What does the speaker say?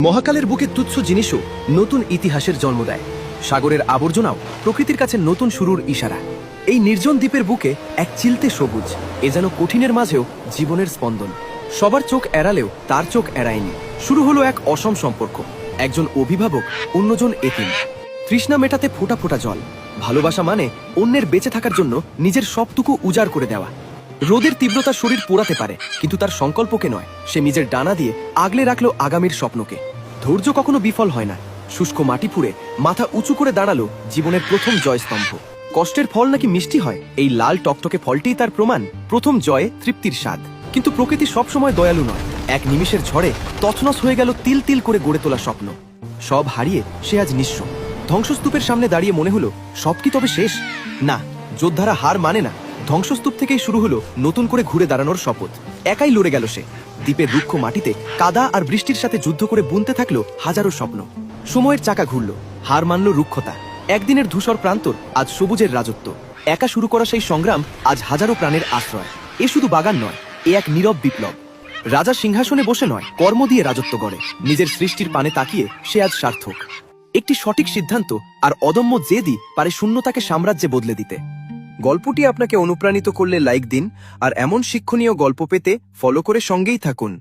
মহাকালের বুকে তুচ্ছ জিনিসও নতুন ইতিহাসের জন্ম দেয়। সাগরের আবর্জনাও প্রকৃতির কাছে নতুন শুরুর ইশারা। এই নির্জন দ্বীপের বুকে এক চিলতে সবুজ, এ যেন কঠিনের মাঝেও জীবনের স্পন্দন। সবার চোখ এড়ালেও তার চোখ এড়ায়নি। শুরু হলো এক অসম সম্পর্ক, একজন অভিভাবক, অন্যজন এতিম। তৃষ্ণা মেটাতে ফোঁটা ফোঁটা জল। ভালোবাসা মানে অন্যের বেঁচে থাকার জন্য নিজের সবটুকু উজাড় করে দেওয়া। রোদের তীব্রতা শরীর পোড়াতে পারে, কিন্তু তার সংকল্পকে নয়। সে নিজের ডানা দিয়ে আগলে রাখলো আগামীর স্বপ্নকে। ধৈর্য কখনো বিফল হয় না। শুষ্ক মাটি ফুঁড়ে মাথা উঁচু করে দাঁড়ালো জীবনের প্রথম জয়স্তম্ভ। কষ্টের ফল নাকি মিষ্টি হয়, এই লাল টকটকে ফলটিই তার প্রমাণ। প্রথম জয়ে তৃপ্তির স্বাদ। কিন্তু প্রকৃতি সবসময় দয়ালু নয়। এক নিমিষের ঝড়ে তছনছ হয়ে গেল তিল তিল করে গড়ে তোলা স্বপ্ন। সব হারিয়ে সে আজ নিঃস্ব। ধ্বংসস্তূপের সামনে দাঁড়িয়ে মনে হলো, সব কি তবে শেষ? না, যোদ্ধারা হার মানে না। ধ্বংসস্তূপ থেকেই শুরু হলো নতুন করে ঘুরে দাঁড়ানোর শপথ। একাই লড়ে গেল সে। দ্বীপের রুক্ষ মাটিতে কাদা আর বৃষ্টির সাথে যুদ্ধ করে বুনতে থাকলো হাজারো স্বপ্ন। সময়ের চাকা ঘুরল, হার মানল রুক্ষতা। একদিনের ধূসর প্রান্তর আজ সবুজের রাজত্ব। একা শুরু করা সেই সংগ্রাম আজ হাজারো প্রাণের আশ্রয়। এ শুধু বাগান নয়, এ এক নীরব বিপ্লব। রাজা সিংহাসনে বসে নয়, কর্ম দিয়ে রাজত্ব গড়ে। নিজের সৃষ্টির পানে তাকিয়ে সে আজ সার্থক। একটি সঠিক সিদ্ধান্ত আর অদম্য জেদই পারে শূন্যতাকে সাম্রাজ্যে বদলে দিতে। গল্পটি আপনাকে অনুপ্রাণিত করলে লাইক দিন, আর এমন শিক্ষণীয় গল্প পেতে ফলো করে সঙ্গেই থাকুন।